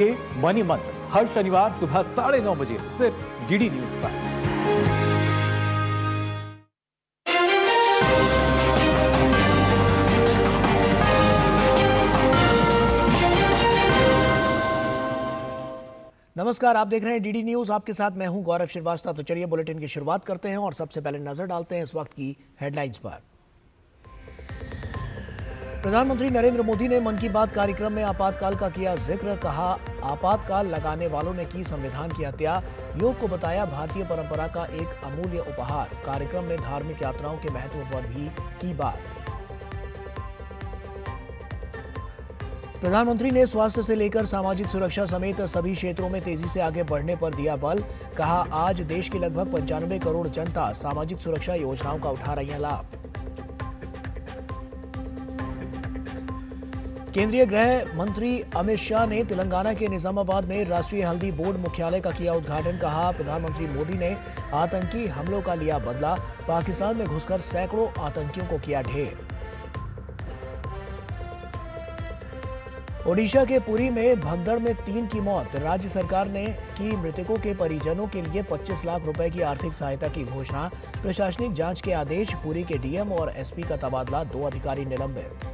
Money मंत्र हर शनिवार सुबह 9:30 बजे सिर्फ डीडी न्यूज पर। नमस्कार, आप देख रहे हैं डीडी न्यूज। आपके साथ मैं हूं गौरव श्रीवास्तव। तो चलिए बुलेटिन की शुरुआत करते हैं और सबसे पहले नजर डालते हैं इस वक्त की हेडलाइंस पर। प्रधानमंत्री नरेंद्र मोदी ने मन की बात कार्यक्रम में आपातकाल का किया जिक्र। कहा, आपातकाल लगाने वालों ने की संविधान की हत्या। योग को बताया भारतीय परंपरा का एक अमूल्य उपहार। कार्यक्रम में धार्मिक यात्राओं के महत्व पर भी की बात। प्रधानमंत्री ने स्वास्थ्य से लेकर सामाजिक सुरक्षा समेत सभी क्षेत्रों में तेजी से आगे बढ़ने पर दिया बल। कहा, आज देश की लगभग 95 करोड़ जनता सामाजिक सुरक्षा योजनाओं का उठा रही है लाभ। केंद्रीय गृह मंत्री अमित शाह ने तेलंगाना के निजामाबाद में राष्ट्रीय हल्दी बोर्ड मुख्यालय का किया उद्घाटन। कहा, प्रधानमंत्री मोदी ने आतंकी हमलों का लिया बदला। पाकिस्तान में घुसकर सैकड़ों आतंकियों को किया ढेर। ओडिशा के पुरी में भगदड़ में 3 की मौत। राज्य सरकार ने की मृतकों के परिजनों के लिए 25 लाख रुपए की आर्थिक सहायता की घोषणा। प्रशासनिक जांच के आदेश। पुरी के डीएम और एसपी का तबादला। 2 अधिकारी निलंबित।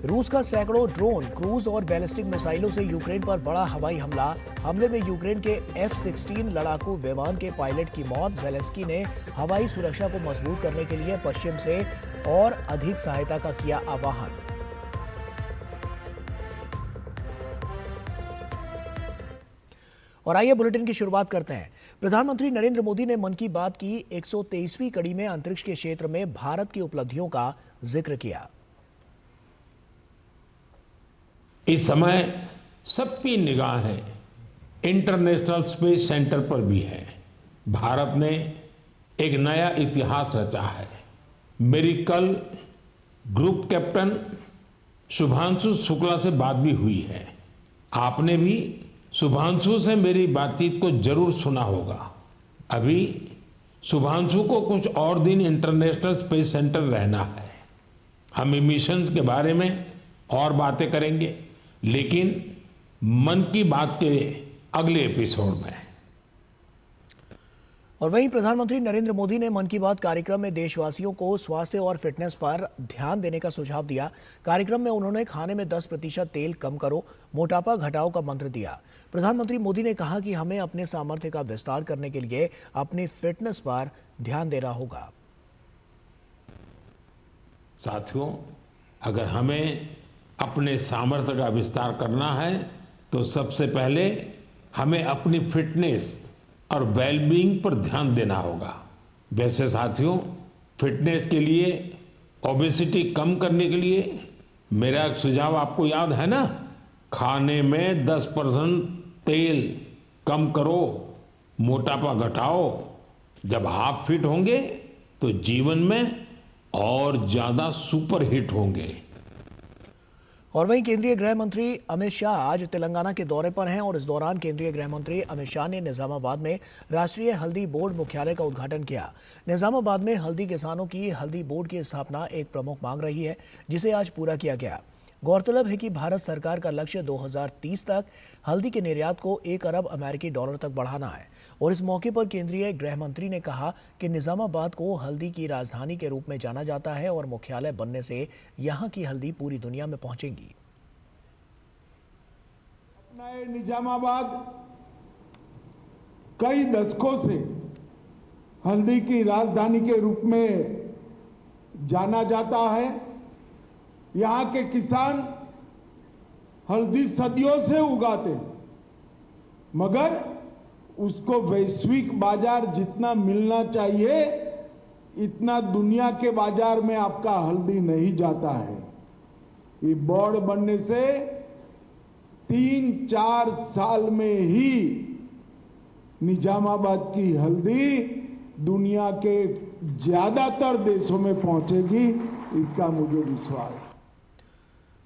रूस का सैकड़ों ड्रोन, क्रूज और बैलिस्टिक मिसाइलों से यूक्रेन पर बड़ा हवाई हमला। हमले में यूक्रेन के F-16 लड़ाकू विमान के पायलट की मौत। जेलेंस्की ने हवाई सुरक्षा को मजबूत करने के लिए पश्चिम से और अधिक सहायता का किया आह्वान। और आइए बुलेटिन की शुरुआत करते हैं। प्रधानमंत्री नरेंद्र मोदी ने मन की बात की 123वीं कड़ी में अंतरिक्ष के क्षेत्र में भारत की उपलब्धियों का जिक्र किया। इस समय सबकी निगाहें इंटरनेशनल स्पेस सेंटर पर भी है। भारत ने एक नया इतिहास रचा है। मेरी कल ग्रुप कैप्टन शुभांशु शुक्ला से बात भी हुई है। आपने भी शुभांशु से मेरी बातचीत को जरूर सुना होगा। अभी शुभांशु को कुछ और दिन इंटरनेशनल स्पेस सेंटर रहना है। हम मिशंस के बारे में और बातें करेंगे, लेकिन मन की बात के अगले एपिसोड में। और वहीं प्रधानमंत्री नरेंद्र मोदी ने मन की बात कार्यक्रम में देशवासियों को स्वास्थ्य और फिटनेस पर ध्यान देने का सुझाव दिया। कार्यक्रम में उन्होंने खाने में 10% तेल कम करो, मोटापा घटाओ का मंत्र दिया। प्रधानमंत्री मोदी ने कहा कि हमें अपने सामर्थ्य का विस्तार करने के लिए अपनी फिटनेस पर ध्यान देना होगा। साथियों, अगर हमें अपने सामर्थ्य का विस्तार करना है तो सबसे पहले हमें अपनी फिटनेस और वेलबीइंग पर ध्यान देना होगा। वैसे साथियों, फिटनेस के लिए, ओबेसिटी कम करने के लिए मेरा एक सुझाव आपको याद है ना? खाने में 10% तेल कम करो, मोटापा घटाओ। जब आप फिट होंगे तो जीवन में और ज्यादा सुपर हिट होंगे। और वहीं केंद्रीय गृह मंत्री अमित शाह आज तेलंगाना के दौरे पर हैं और इस दौरान केंद्रीय गृह मंत्री अमित शाह ने निजामाबाद में राष्ट्रीय हल्दी बोर्ड मुख्यालय का उद्घाटन किया। निजामाबाद में हल्दी किसानों की हल्दी बोर्ड की स्थापना एक प्रमुख मांग रही है, जिसे आज पूरा किया गया। गौरतलब है कि भारत सरकार का लक्ष्य 2030 तक हल्दी के निर्यात को $1 अरब अमेरिकी डॉलर तक बढ़ाना है। और इस मौके पर केंद्रीय गृह मंत्री ने कहा कि निजामाबाद को हल्दी की राजधानी के रूप में जाना जाता है और मुख्यालय बनने से यहां की हल्दी पूरी दुनिया में पहुंचेगी। निजामाबाद कई दशकों से हल्दी की राजधानी के रूप में जाना जाता है। यहाँ के किसान हल्दी सदियों से उगाते हैं, मगर उसको वैश्विक बाजार जितना मिलना चाहिए इतना दुनिया के बाजार में आपका हल्दी नहीं जाता है। ये बोर्ड बनने से 3-4 साल में ही निजामाबाद की हल्दी दुनिया के ज्यादातर देशों में पहुंचेगी, इसका मुझे विश्वास है।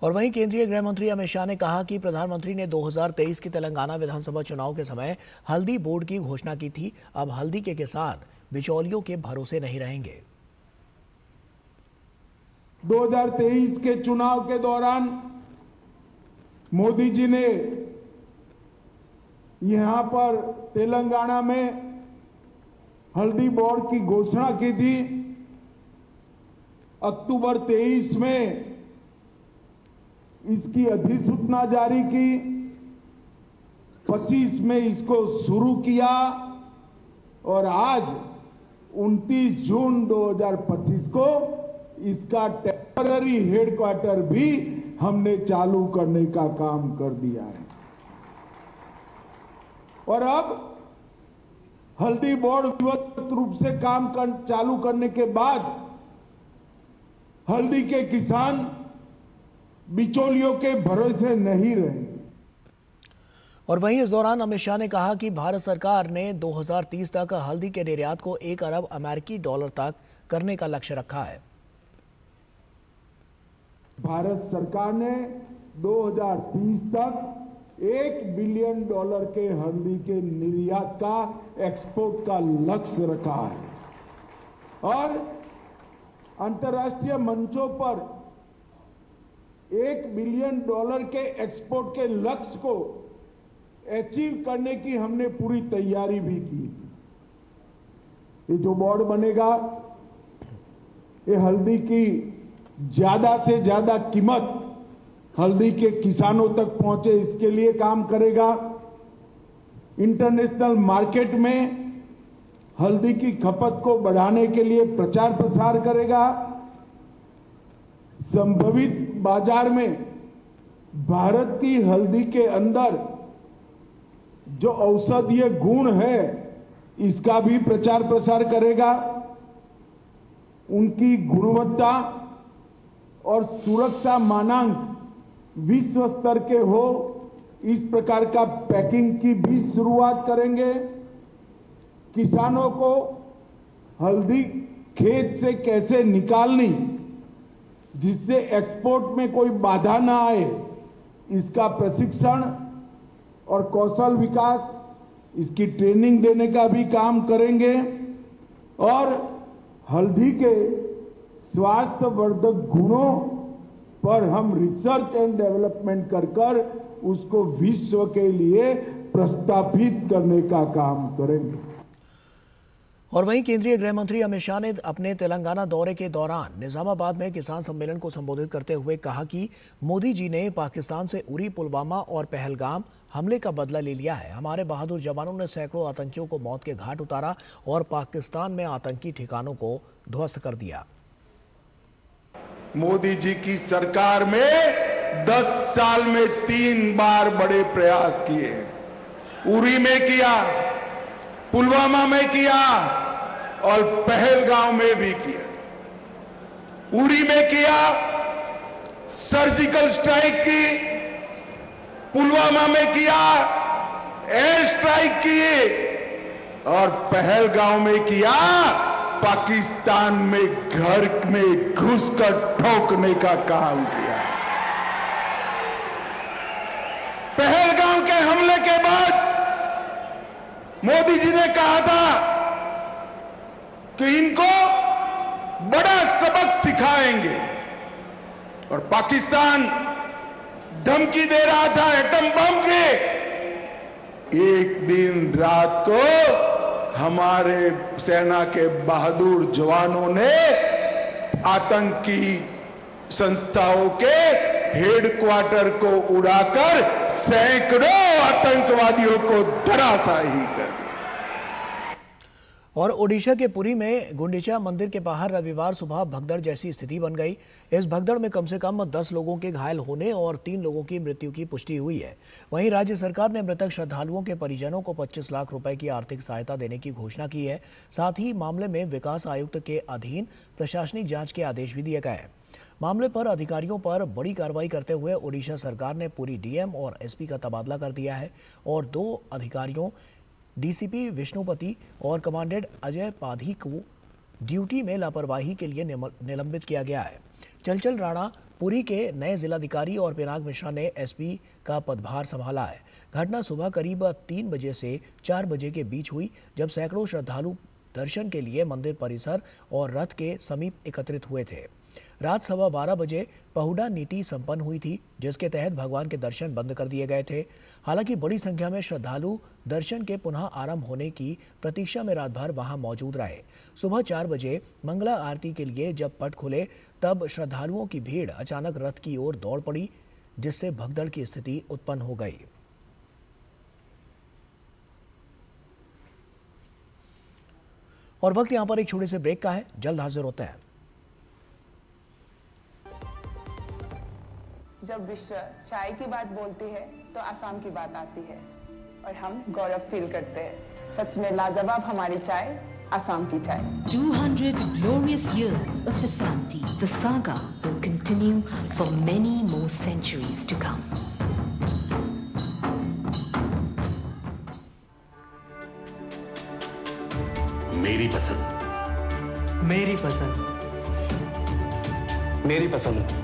और वहीं केंद्रीय गृह मंत्री अमित शाह ने कहा कि प्रधानमंत्री ने 2023 के तेलंगाना विधानसभा चुनाव के समय हल्दी बोर्ड की घोषणा की थी। अब हल्दी के किसान बिचौलियों के भरोसे नहीं रहेंगे। 2023 के चुनाव के दौरान मोदी जी ने यहां पर तेलंगाना में हल्दी बोर्ड की घोषणा की थी। अक्टूबर 23 में इसकी अधिसूचना जारी की, 25 में इसको शुरू किया और आज 29 जून 2025 को इसका टेम्पररी हेडक्वार्टर भी हमने चालू करने का काम कर दिया है। और अब हल्दी बोर्ड व्यवस्थित रूप से काम चालू करने के बाद हल्दी के किसान बिचौलियों के भरोसे नहीं रहेंगे। और वहीं इस दौरान अमित शाह ने कहा कि भारत सरकार ने 2030 तक हल्दी के निर्यात को 1 अरब अमेरिकी डॉलर तक करने का लक्ष्य रखा है। भारत सरकार ने 2030 तक $1 बिलियन के हल्दी के निर्यात का, एक्सपोर्ट का लक्ष्य रखा है और अंतर्राष्ट्रीय मंचों पर $1 बिलियन के एक्सपोर्ट के लक्ष्य को अचीव करने की हमने पूरी तैयारी भी की। ये जो बोर्ड बनेगा, ये हल्दी की ज्यादा से ज्यादा कीमत हल्दी के किसानों तक पहुंचे, इसके लिए काम करेगा। इंटरनेशनल मार्केट में हल्दी की खपत को बढ़ाने के लिए प्रचार प्रसार करेगा। संभावित बाजार में भारत की हल्दी के अंदर जो औषधीय गुण है, इसका भी प्रचार प्रसार करेगा। उनकी गुणवत्ता और सुरक्षा मानांक विश्व स्तर के हो, इस प्रकार का पैकिंग की भी शुरुआत करेंगे। किसानों को हल्दी खेत से कैसे निकालनी, जिससे एक्सपोर्ट में कोई बाधा ना आए, इसका प्रशिक्षण और कौशल विकास, इसकी ट्रेनिंग देने का भी काम करेंगे। और हल्दी के स्वास्थ्यवर्धक गुणों पर हम रिसर्च एंड डेवलपमेंट कर उसको विश्व के लिए प्रस्तावित करने का काम करेंगे। और वहीं केंद्रीय गृह मंत्री अमित शाह ने अपने तेलंगाना दौरे के दौरान निजामाबाद में किसान सम्मेलन को संबोधित करते हुए कहा कि मोदी जी ने पाकिस्तान से उरी, पुलवामा और पहलगाम हमले का बदला ले लिया है। हमारे बहादुर जवानों ने सैकड़ों आतंकियों को मौत के घाट उतारा और पाकिस्तान में आतंकी ठिकानों को ध्वस्त कर दिया। मोदी जी की सरकार में 10 साल में 3 बार बड़े प्रयास किए। उरी में किया, पुलवामा में किया और पहलगांव में भी किया। उरी में किया, सर्जिकल स्ट्राइक की, पुलवामा में किया, एयर स्ट्राइक की और पहलगांव में किया, पाकिस्तान में घर में घुसकर ठोकने का काम किया। पहलगांव के हमले के बाद मोदी जी ने कहा था कि इनको बड़ा सबक सिखाएंगे और पाकिस्तान धमकी दे रहा था एटम बम की। एक दिन रात को हमारे सेना के बहादुर जवानों ने आतंकी संस्थाओं के हेडक्वार्टर को उड़ाकर सैकड़ों आतंकवादियों को धराशायी कर दिया। और ओडिशा के पुरी में गुंडीचा मंदिर के बाहर रविवार सुबह भगदड़ जैसी स्थिति बन गई। इस भगदड़ में कम से कम 10 लोगों के घायल होने और 3 लोगों की मृत्यु की पुष्टि हुई है। वहीं राज्य सरकार ने मृतक श्रद्धालुओं के परिजनों को 25 लाख रुपए की आर्थिक सहायता देने की घोषणा की है। साथ ही मामले में विकास आयुक्त के अधीन प्रशासनिक जांच के आदेश भी दिए गए हैं। मामले पर अधिकारियों पर बड़ी कार्रवाई करते हुए ओडिशा सरकार ने पुरी डीएम और एसपी का तबादला कर दिया है और 2 अधिकारियों डीसीपी विष्णुपति और कमांडेंट अजय पाधी को ड्यूटी में लापरवाही के लिए निलंबित किया गया है। चंचल राणा पुरी के नए जिलाधिकारी और पिनाक मिश्रा ने एसपी का पदभार संभाला है। घटना सुबह करीब 3 बजे से 4 बजे के बीच हुई, जब सैकड़ों श्रद्धालु दर्शन के लिए मंदिर परिसर और रथ के समीप एकत्रित हुए थे। रात 12:15 बजे पहुडा नीति संपन्न हुई थी, जिसके तहत भगवान के दर्शन बंद कर दिए गए थे। हालांकि बड़ी संख्या में श्रद्धालु दर्शन के पुनः आरंभ होने की प्रतीक्षा में रात भर वहां मौजूद रहे। सुबह 4 बजे मंगला आरती के लिए जब पट खुले, तब श्रद्धालुओं की भीड़ अचानक रथ की ओर दौड़ पड़ी, जिससे भगदड़ की स्थिति उत्पन्न हो गई। और वक्त यहां पर एक छोटे से ब्रेक का है, जल्द हाजिर होते हैं। जब विश्व चाय की बात बोलती है तो आसाम की बात आती है और हम गौरव फील करते हैं। सच में लाजवाब हमारी चाय, आसाम की चाय। 200 glorious years of Assam tea. The saga will continue for many more centuries to come. मेरी पसंद, मेरी पसंद, मेरी पसंद,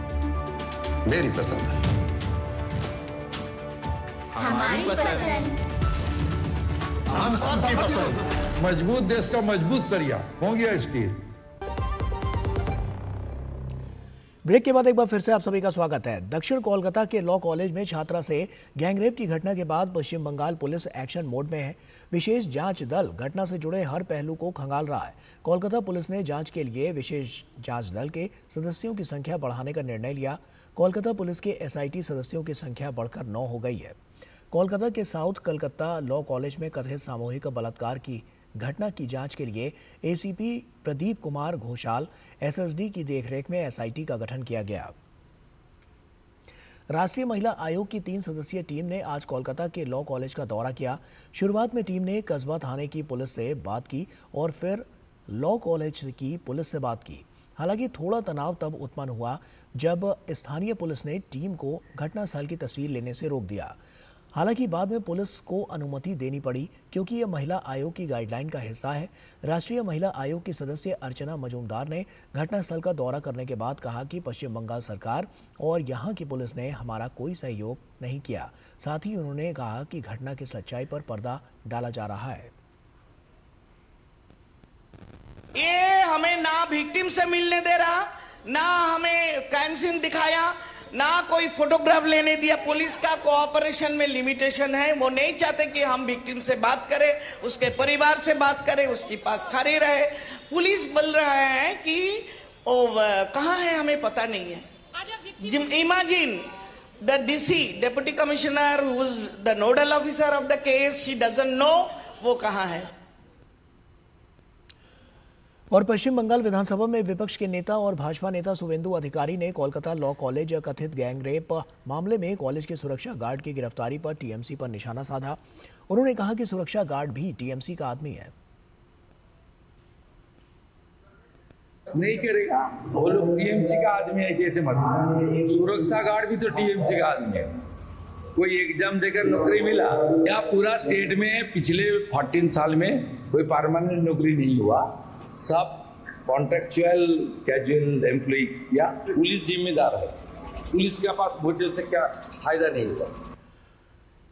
मेरी पसंद, हमारी पसंद, हम सबकी पसंद। मजबूत देश का मजबूत सरिया हो गया स्टील। ब्रेक के बाद एक बार फिर से आप सभी का स्वागत है। दक्षिण कोलकाता के लॉ कॉलेज में छात्रा से गैंगरेप की घटना के बाद पश्चिम बंगाल पुलिस एक्शन मोड में है। विशेष जांच दल घटना से जुड़े हर पहलू को खंगाल रहा है। कोलकाता पुलिस ने जांच के लिए विशेष जांच दल के सदस्यों की संख्या बढ़ाने का निर्णय लिया। कोलकाता पुलिस के एसआईटी सदस्यों की संख्या बढ़कर 9 हो गई है। कोलकाता के साउथ कलकत्ता लॉ कॉलेज में कथित सामूहिक बलात्कार की घटना की जांच के लिए एसीपी प्रदीप कुमार घोषाल एसएसडी की देखरेख में एसआईटी का गठन किया गया। राष्ट्रीय महिला आयोग की 3 सदस्यीय टीम ने आज कोलकाता के लॉ कॉलेज का दौरा किया। शुरुआत में टीम ने कस्बा थाने की पुलिस से बात की और फिर लॉ कॉलेज की पुलिस से बात की। हालांकि थोड़ा तनाव तब उत्पन्न हुआ जब स्थानीय पुलिस ने टीम को घटनास्थल की तस्वीर लेने से रोक दिया। हालांकि बाद में पुलिस को अनुमति देनी पड़ी क्योंकि यह महिला आयोग की गाइडलाइन का हिस्सा है। राष्ट्रीय महिला आयोग की सदस्य अर्चना मजूमदार ने घटनास्थल का दौरा करने के बाद कहा कि पश्चिम बंगाल सरकार और यहां की पुलिस ने हमारा कोई सहयोग नहीं किया। साथ ही उन्होंने कहा कि घटना की सच्चाई पर पर्दा डाला जा रहा है। ये हमें ना विक्टिम से मिलने दे रहा, ना हमें क्राइम सीन दिखाया, ना कोई फोटोग्राफ लेने दिया। पुलिस का कोऑपरेशन में लिमिटेशन है। वो नहीं चाहते कि हम विक्टिम से बात करें, उसके परिवार से बात करें, उसके पास खड़े रहे। पुलिस बोल रहा है कि कहाँ है हमें पता नहीं है। Imagine the DC deputy commissioner who is the nodal officer of the case, she doesn't know वो कहाँ है। और पश्चिम बंगाल विधानसभा में विपक्ष के नेता और भाजपा नेता शुवेंदु अधिकारी ने कोलकाता लॉ कॉलेज कथित गैंगरेप मामले में कॉलेज के सुरक्षा गार्ड की गिरफ्तारी पर टीएमसी पर निशाना साधा। उन्होंने कहा कि सुरक्षा गार्ड भी टीएमसी का आदमी है। नहीं करेगा, वो लोग टीएमसी का आदमी है कैसे मतलब? सुरक्षा गार्ड भी तो टीएमसी का आदमी है। कोई एग्जाम देकर नौकरी मिला या पूरा स्टेट में पिछले 14 साल में कोई परमानेंट नौकरी नहीं हुआ, सब कॉन्ट्रेक्चुअल कैजुअल एम्प्लॉय या पुलिस जिम्मेदार है। पुलिस के पास वोटों से क्या फायदा नहीं हुआ।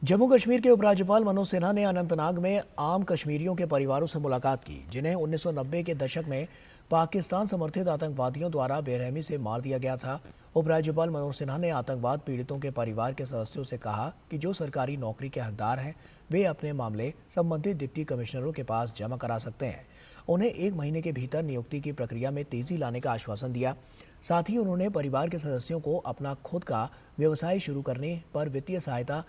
जम्मू कश्मीर के उपराज्यपाल मनोज सिन्हा ने अनंतनाग में आम कश्मीरियों के परिवारों से मुलाकात की, जिन्हें 1990 के दशक में पाकिस्तान समर्थित आतंकवादियों द्वारा बेरहमी से मार दिया गया था। उपराज्यपाल मनोज सिन्हा ने आतंकवाद पीड़ितों के परिवार के सदस्यों से कहा कि जो सरकारी नौकरी के हकदार हैं वे अपने मामले संबंधित डिप्टी कमिश्नरों के पास जमा करा सकते हैं। उन्हें 1 महीने के भीतर नियुक्ति की प्रक्रिया में तेजी लाने का आश्वासन दिया। साथ ही उन्होंने परिवार के सदस्यों को अपना खुद का व्यवसाय शुरू करने पर वित्तीय सहायता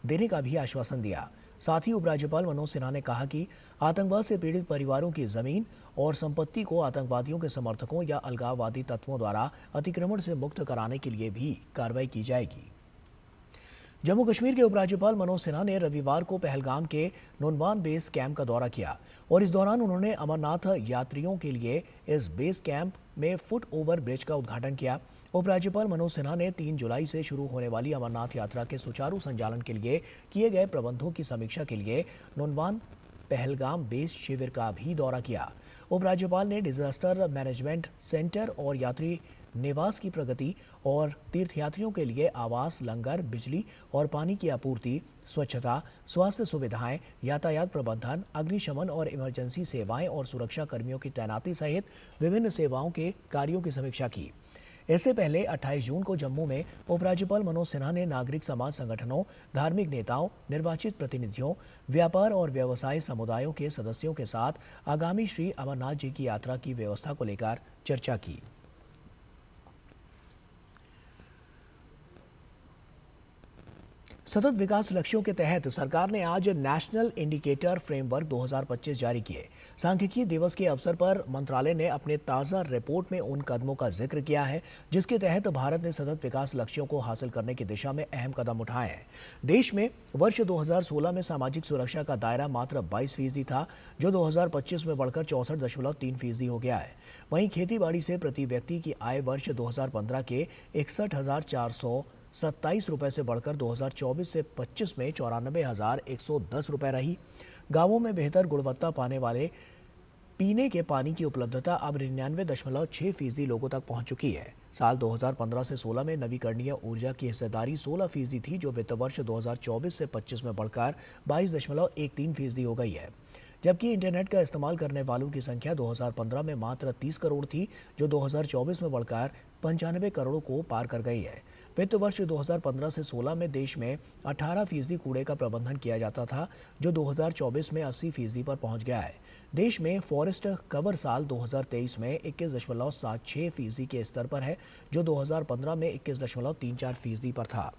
देने का भी आश्वासन दिया। साथ ही उपराज्यपाल मनोज सिन्हा ने कहा कि आतंकवाद से पीड़ित परिवारों की जमीन और संपत्ति को आतंकवादियों के समर्थकों या अलगाववादी तत्वों द्वारा अतिक्रमण से मुक्त कराने के लिए भी कार्रवाई की जाएगी। जम्मू कश्मीर के उपराज्यपाल मनोज सिन्हा ने रविवार को पहलगाम के नुनवान बेस कैंप का दौरा किया और इस दौरान उन्होंने अमरनाथ यात्रियों के लिए इस बेस कैंप में फुट ओवर ब्रिज का उद्घाटन किया। उपराज्यपाल मनोज सिन्हा ने 3 जुलाई से शुरू होने वाली अमरनाथ यात्रा के सुचारू संचालन के लिए किए गए प्रबंधों की समीक्षा के लिए नुनवान पहलगाम बेस शिविर का भी दौरा किया। उपराज्यपाल ने डिजास्टर मैनेजमेंट सेंटर और यात्री निवास की प्रगति और तीर्थयात्रियों के लिए आवास, लंगर, बिजली और पानी की आपूर्ति, स्वच्छता, स्वास्थ्य सुविधाएं, यातायात प्रबंधन, अग्निशमन और इमरजेंसी सेवाएं और सुरक्षा कर्मियों की तैनाती सहित विभिन्न सेवाओं के कार्यों की समीक्षा की। इससे पहले 28 जून को जम्मू में उपराज्यपाल मनोज सिन्हा ने नागरिक समाज संगठनों, धार्मिक नेताओं, निर्वाचित प्रतिनिधियों, व्यापार और व्यवसाय समुदायों के सदस्यों के साथ आगामी श्री अमरनाथ जी की यात्रा की व्यवस्था को लेकर चर्चा की। सतत विकास लक्ष्यों के तहत सरकार ने आज नेशनल इंडिकेटर फ्रेमवर्क 2025 जारी किए। सांख्यिकी दिवस के अवसर पर मंत्रालय ने अपने ताज़ा रिपोर्ट में उन कदमों का जिक्र किया है जिसके तहत भारत ने सतत विकास लक्ष्यों को हासिल करने की दिशा में अहम कदम उठाए हैं। देश में वर्ष 2016 में सामाजिक सुरक्षा का दायरा मात्र 22% था, जो 2025 में बढ़कर 64.3% हो गया है। वहीं खेती बाड़ी से प्रति व्यक्ति की आय वर्ष 2015 के 61,427 रुपए से बढ़कर 2024 से 25 में 94,110 रुपए रही। गांवों में बेहतर गुणवत्ता पाने वाले पीने के पानी की उपलब्धता अब 99.6% लोगों तक पहुंच चुकी है। साल 2015 से 16 में नवीकरणीय ऊर्जा की हिस्सेदारी 16% थी, जो वित्त वर्ष 2024 से 25 में बढ़कर 22.13% हो गई है। जबकि इंटरनेट का इस्तेमाल करने वालों की संख्या 2015 में मात्र 30 करोड़ थी, जो 2024 में बढ़कर 95 करोड़ को पार कर गई है। वित्त वर्ष 2015 से 16 में देश में 18% कूड़े का प्रबंधन किया जाता था, जो 2024 में 80% पर पहुंच गया है। देश में फॉरेस्ट कवर साल 2023 में 21.76% के स्तर पर है, जो 2015 में 21.34% पर था।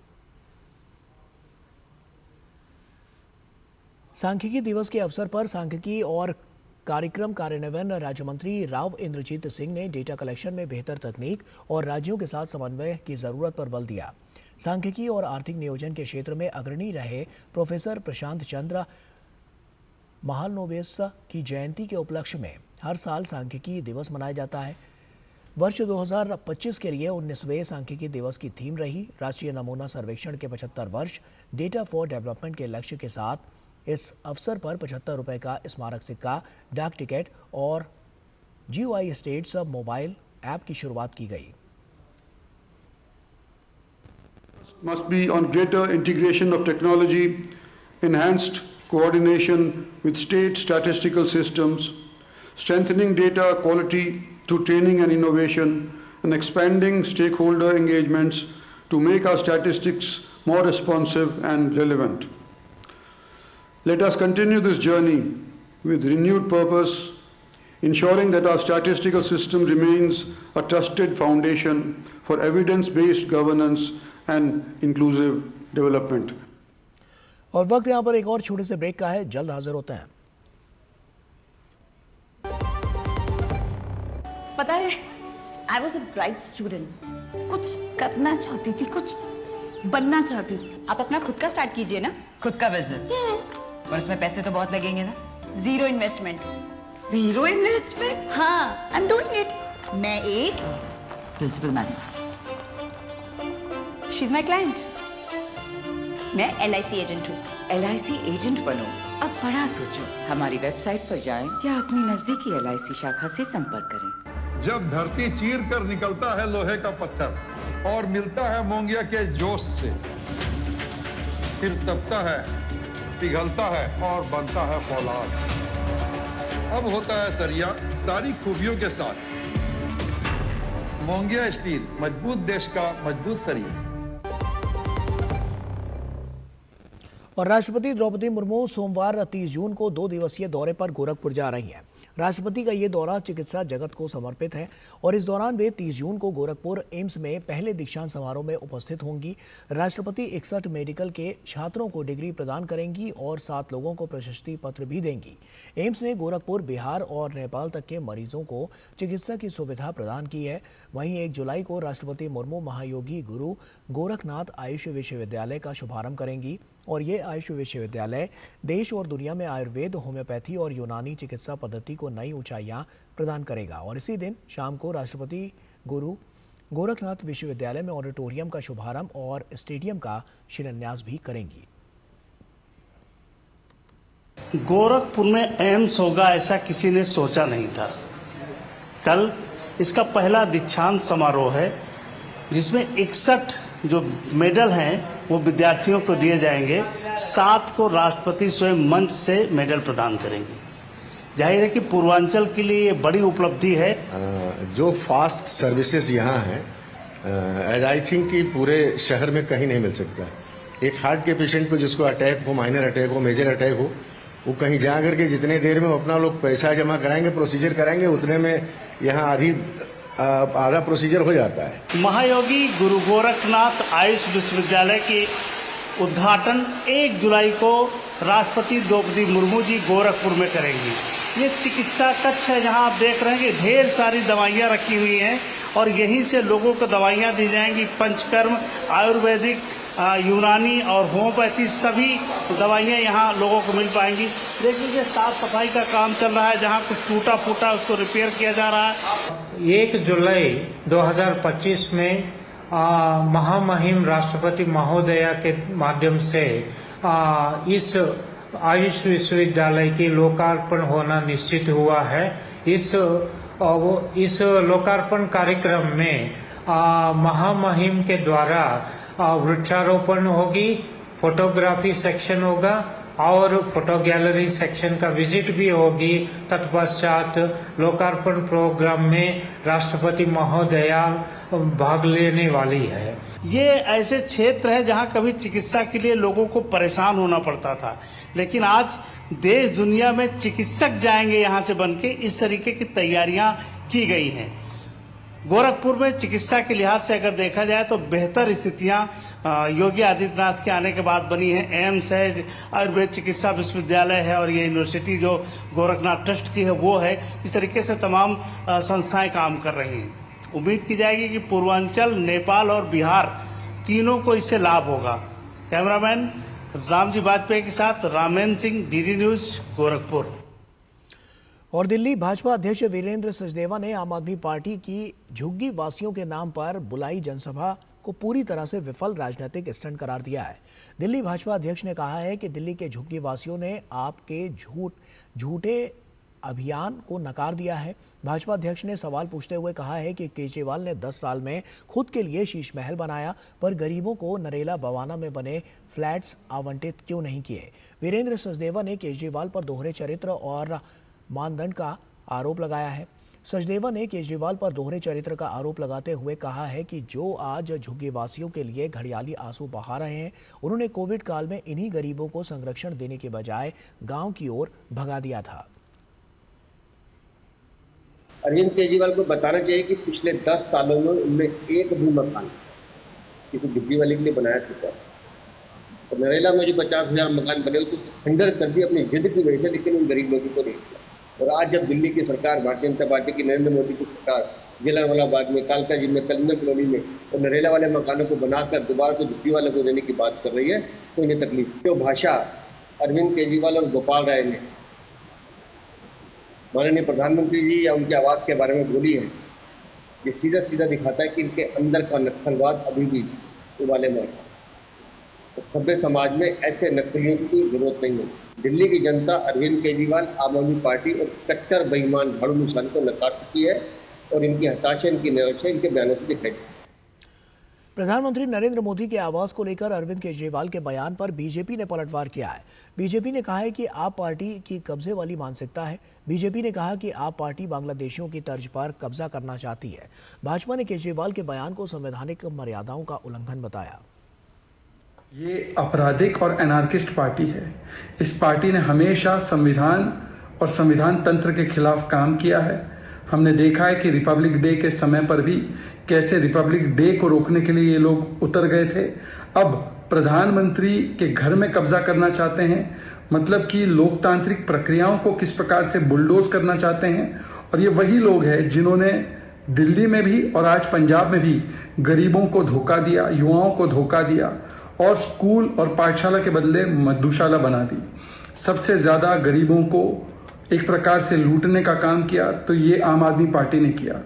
सांख्यिकी दिवस के अवसर पर सांख्यिकी और कार्यक्रम कार्यान्वयन राज्य मंत्री राव इंद्रजीत सिंह ने डेटा कलेक्शन में बेहतर तकनीक और राज्यों के साथ समन्वय की जरूरत पर बल दिया। सांख्यिकी और आर्थिक नियोजन के क्षेत्र में अग्रणी रहे प्रोफेसर प्रशांत चंद्र महालनोबिस की जयंती के उपलक्ष्य में हर साल सांख्यिकी दिवस मनाया जाता है। वर्ष 2025 के लिए 19वें सांख्यिकी दिवस की थीम रही राष्ट्रीय नमूना सर्वेक्षण के 75 वर्ष डेटा फॉर डेवलपमेंट के लक्ष्य के साथ इस अवसर पर 75 रुपए का स्मारक सिक्का, डाक टिकट और GUI स्टेट्स मोबाइल ऐप की शुरुआत की गई। Must be on greater integration of technology, enhanced coordination with state statistical systems, strengthening data quality through training and innovation, and expanding stakeholder engagements to make our statistics more responsive and relevant. Let us continue this journey with renewed purpose, ensuring that our statistical system remains a trusted foundation for evidence-based governance and inclusive development. और वक्त यहाँ पर एक और छोटे से break का है, जल्द हाजिर होते हैं। पता है, I was a bright student. कुछ करना चाहती थी, कुछ बनना चाहती थी। आप अपना खुद का स्टार्ट कीजिए ना। खुद का बिजनेस? और इसमें पैसे तो बहुत लगेंगे ना? Zero investment. Zero investment? हाँ, I'm doing it. मैं एक principal madam. She's my client. मैं LIC एजेंट हूँ। LIC एजेंट बनो? अब बड़ा सोचो। हमारी वेबसाइट पर जाएं या अपनी नजदीकी LIC शाखा से संपर्क करें। जब धरती चीर कर निकलता है लोहे का पत्थर और मिलता है मोंगिया के जोश से, फिर तपता है, पिघलता है और बनता है फौलाद। अब होता है सरिया सारी खूबियों के साथ। मोंगिया स्टील, मजबूत देश का मजबूत सरिया। और राष्ट्रपति द्रौपदी मुर्मू सोमवार 30 जून को 2 दिवसीय दौरे पर गोरखपुर जा रही हैं। राष्ट्रपति का ये दौरा चिकित्सा जगत को समर्पित है और इस दौरान वे 30 जून को गोरखपुर एम्स में पहले दीक्षांत समारोह में उपस्थित होंगी। राष्ट्रपति 61 मेडिकल के छात्रों को डिग्री प्रदान करेंगी और 7 लोगों को प्रशस्ति पत्र भी देंगी। एम्स ने गोरखपुर, बिहार और नेपाल तक के मरीजों को चिकित्सा की सुविधा प्रदान की है। वहीं 1 जुलाई को राष्ट्रपति मुर्मू महायोगी गुरु गोरखनाथ आयुष विश्वविद्यालय का शुभारंभ करेंगी और ये आयुष विश्वविद्यालय देश और दुनिया में आयुर्वेद, होम्योपैथी और यूनानी चिकित्सा पद्धति को नई ऊंचाइयां प्रदान करेगा। और इसी दिन शाम को राष्ट्रपति गुरु गोरखनाथ विश्वविद्यालय में ऑडिटोरियम का शुभारंभ और स्टेडियम का शिलान्यास भी करेंगी। गोरखपुर में एम्स होगा ऐसा किसी ने सोचा नहीं था। कल इसका पहला दीक्षांत समारोह है जिसमें 61 जो मेडल हैं वो विद्यार्थियों को दिए जाएंगे। 7 को राष्ट्रपति स्वयं मंच से मेडल प्रदान करेंगे। जाहिर है कि पूर्वांचल के लिए ये बड़ी उपलब्धि है। जो फास्ट सर्विसेज यहाँ हैं एज आई थिंक कि पूरे शहर में कहीं नहीं मिल सकता। एक हार्ट के पेशेंट को जिसको अटैक हो, माइनर अटैक हो, मेजर अटैक हो, वो कहीं जा करके जितने देर में अपना लोग पैसा जमा कराएंगे, प्रोसीजर कराएंगे, उतने में यहाँ आधा प्रोसीजर हो जाता है। महायोगी गुरु गोरखनाथ आयुष विश्वविद्यालय के उद्घाटन 1 जुलाई को राष्ट्रपति द्रौपदी मुर्मू जी गोरखपुर में करेंगी। ये चिकित्सा कक्ष है जहां आप देख रहे हैं कि ढेर सारी दवाइयां रखी हुई हैं और यहीं से लोगों को दवाइयां दी जाएंगी। पंचकर्म, आयुर्वेदिक, यूनानी और होम्योपैथी सभी दवाइयां यहां लोगों को मिल पाएंगी। देख लीजिए साफ सफाई का काम चल रहा है, जहां कुछ टूटा फूटा उसको रिपेयर किया जा रहा है। 1 जुलाई 2025 में महामहिम राष्ट्रपति महोदया के माध्यम से इस आयुष विश्वविद्यालय की लोकार्पण होना निश्चित हुआ है। इस लोकार्पण कार्यक्रम में महामहिम के द्वारा वृक्षारोपण होगी, फोटोग्राफी सेक्शन होगा और फोटो गैलरी सेक्शन का विजिट भी होगी। तत्पश्चात लोकार्पण प्रोग्राम में राष्ट्रपति महोदया भाग लेने वाली है। ये ऐसे क्षेत्र है जहां कभी चिकित्सा के लिए लोगों को परेशान होना पड़ता था, लेकिन आज देश दुनिया में चिकित्सक जाएंगे यहां से बनके। इस तरीके की तैयारियां की गई हैं। गोरखपुर में चिकित्सा के लिहाज से अगर देखा जाए तो बेहतर स्थितियां योगी आदित्यनाथ के आने के बाद बनी है। एम्स है, आयुर्वेद चिकित्सा विश्वविद्यालय है और ये यूनिवर्सिटी जो गोरखनाथ ट्रस्ट की है वो है। इस तरीके से तमाम संस्थाएं काम कर रही हैं। उम्मीद की जाएगी कि पूर्वांचल, नेपाल और बिहार तीनों को इससे लाभ होगा। कैमरामैन रामजी वाजपेयी के साथ ramen Singh, DD news, Gorakhpur. और दिल्ली भाजपा अध्यक्ष वीरेंद्र सचदेवा ने आम आदमी पार्टी की झुग्गी वासियों के नाम पर बुलाई जनसभा को पूरी तरह से विफल राजनीतिक स्टंट करार दिया है। दिल्ली भाजपा अध्यक्ष ने कहा है कि दिल्ली के झुग्गी वासियों ने आपके झूठे अभियान को नकार दिया है। भाजपा अध्यक्ष ने सवाल पूछते हुए कहा है कि केजरीवाल ने 10 साल में खुद के लिए शीश महल बनाया, पर गरीबों को नरेला बवाना में बने फ्लैट्स आवंटित क्यों नहीं किए। वीरेंद्र सचदेवा ने केजरीवाल पर दोहरे चरित्र और मानदंड का आरोप लगाया है। सचदेवा ने केजरीवाल पर दोहरे चरित्र का आरोप लगाते हुए कहा है कि जो आज झुग्गीवासियों के लिए घड़ियाली आंसू बहा रहे हैं, उन्होंने कोविड काल में इन्हीं गरीबों को संरक्षण देने के बजाय गांव की ओर भगा दिया था। अरविंद केजरीवाल को बताना चाहिए कि पिछले 10 सालों में उन्होंने एक भी मकान किसी झुग्गी वाले के लिए बनाया चुका है। तो नरेला में जो 50,000 मकान बने तो खंडर कर दिए अपनी जिद की वजह से, लेकिन उन गरीब लोगों को नहीं किया। और आज जब दिल्ली की सरकार, भारतीय जनता पार्टी की, नरेंद्र मोदी की सरकार जलियांवाला में, कालका जी में, कलिंगर कॉलोनी में और नरेला वाले मकानों को बनाकर दोबारा तो झुग्गी वालों को देने की बात कर रही है, तो इन्हें तकलीफ। जो भाषा अरविंद केजरीवाल और गोपाल राय ने माननीय प्रधानमंत्री जी या उनके आवास के बारे में बोली है, ये सीधा सीधा दिखाता है कि इनके अंदर का नक्सलवाद अभी भी उबाले में है। तो सभ्य समाज में ऐसे नक्सलियों की जरूरत नहीं है। दिल्ली की जनता अरविंद केजरीवाल, आम आदमी पार्टी और कट्टर बेईमान झाड़ू निशान को नकार चुकी है और इनकी हताशा, इनकी निराशा इनके बयानों से दिखाई। प्रधानमंत्री नरेंद्र मोदी के आवास को लेकर अरविंद केजरीवाल के बयान पर बीजेपी ने पलटवार किया है। बीजेपी ने कहा है कि आप पार्टी की कब्जे वाली मानसिकता है। बीजेपी ने कहा कि आप पार्टी बांग्लादेशियों की तर्ज पर कब्जा करना चाहती है। भाजपा ने केजरीवाल के बयान को संवैधानिक मर्यादाओं का उल्लंघन बताया। ये आपराधिक और एनार्किस्ट पार्टी है। इस पार्टी ने हमेशा संविधान और संविधान तंत्र के खिलाफ काम किया है। हमने देखा है कि रिपब्लिक डे के समय पर भी कैसे रिपब्लिक डे को रोकने के लिए ये लोग उतर गए थे। अब प्रधानमंत्री के घर में कब्जा करना चाहते हैं, मतलब कि लोकतांत्रिक प्रक्रियाओं को किस प्रकार से बुलडोज करना चाहते हैं। और ये वही लोग हैं जिन्होंने दिल्ली में भी और आज पंजाब में भी गरीबों को धोखा दिया, युवाओं को धोखा दिया और स्कूल और पाठशाला के बदले मधुशाला बना दी। सबसे ज़्यादा गरीबों को एक प्रकार से लूटने का काम किया तो ये आम आदमी पार्टी ने किया।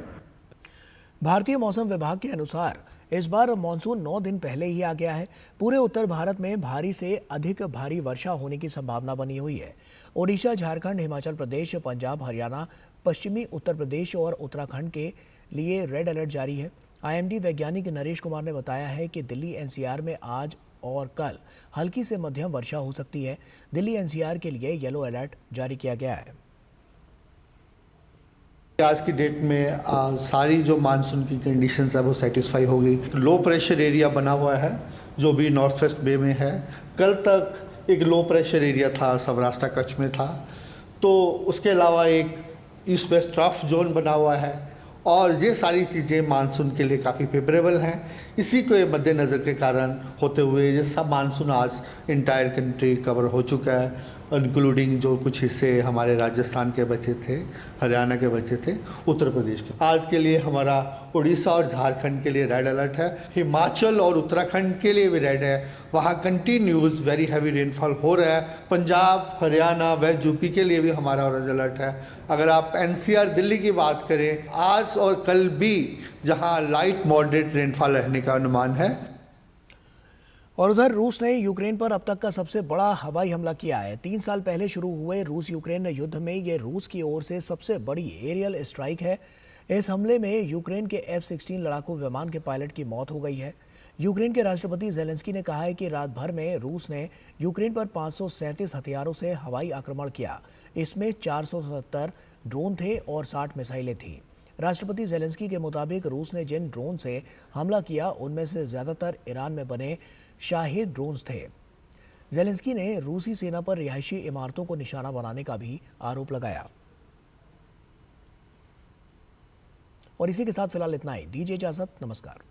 भारतीय मौसम विभाग के अनुसार इस बार मानसून 9 दिन पहले ही आ गया है। पूरे उत्तर भारत में भारी से अधिक भारी वर्षा होने की संभावना बनी हुई है। ओडिशा, झारखंड, हिमाचल प्रदेश, पंजाब, हरियाणा, पश्चिमी उत्तर प्रदेश और उत्तराखंड के लिए रेड अलर्ट जारी है। आईएमडी वैज्ञानिक नरेश कुमार ने बताया है कि दिल्ली एनसीआर में आज और कल हल्की से मध्यम वर्षा हो सकती है। दिल्ली एनसीआर के लिए येलो अलर्ट जारी किया गया है। आज की डेट में सारी जो मानसून की कंडीशंस है वो सेटिस्फाई हो गई। लो प्रेशर एरिया बना हुआ है जो भी नॉर्थ वेस्ट बे में है। कल तक एक लो प्रेशर एरिया था, सौराष्ट्र कच्छ में था, तो उसके अलावा एक ईस्ट वेस्ट ट्रफ जोन बना हुआ है और ये सारी चीज़ें मानसून के लिए काफ़ी फेवरेबल हैं। इसी को मद्देनज़र के कारण होते हुए ये सब मानसून आज इंटायर कंट्री कवर हो चुका है, इंक्लूडिंग जो कुछ हिस्से हमारे राजस्थान के बचे थे, हरियाणा के बचे थे, उत्तर प्रदेश के। आज के लिए हमारा उड़ीसा और झारखंड के लिए रेड अलर्ट है, हिमाचल और उत्तराखंड के लिए भी रेड है, वहाँ कंटिन्यूस वेरी हैवी रेनफॉल हो रहा है। पंजाब, हरियाणा, वेस्ट यूपी के लिए भी हमारा ऑरेंज अलर्ट है। अगर आप एनसीआर दिल्ली की बात करें, आज और कल भी जहाँ लाइट मॉडरेट रेनफॉल रहने का अनुमान है। और उधर रूस ने यूक्रेन पर अब तक का सबसे बड़ा हवाई हमला किया है। 3 साल पहले शुरू हुए रूस यूक्रेन युद्ध में ये रूस की ओर से सबसे बड़ी एरियल स्ट्राइक है। इस हमले में यूक्रेन के F-16 लड़ाकू विमान के पायलट की मौत हो गई है। यूक्रेन के राष्ट्रपति जेलेंस्की ने कहा है कि रात भर में रूस ने यूक्रेन पर 537 हथियारों से हवाई आक्रमण किया। इसमें 470 ड्रोन थे और 60 मिसाइलें थीं। राष्ट्रपति जेलेंस्की के मुताबिक रूस ने जिन ड्रोन से हमला किया उनमें से ज़्यादातर ईरान में बने शाहिद ड्रोन्स थे। जेलेंस्की ने रूसी सेना पर रिहायशी इमारतों को निशाना बनाने का भी आरोप लगाया। और इसी के साथ फिलहाल इतना ही। दीजिए इजाजत, नमस्कार।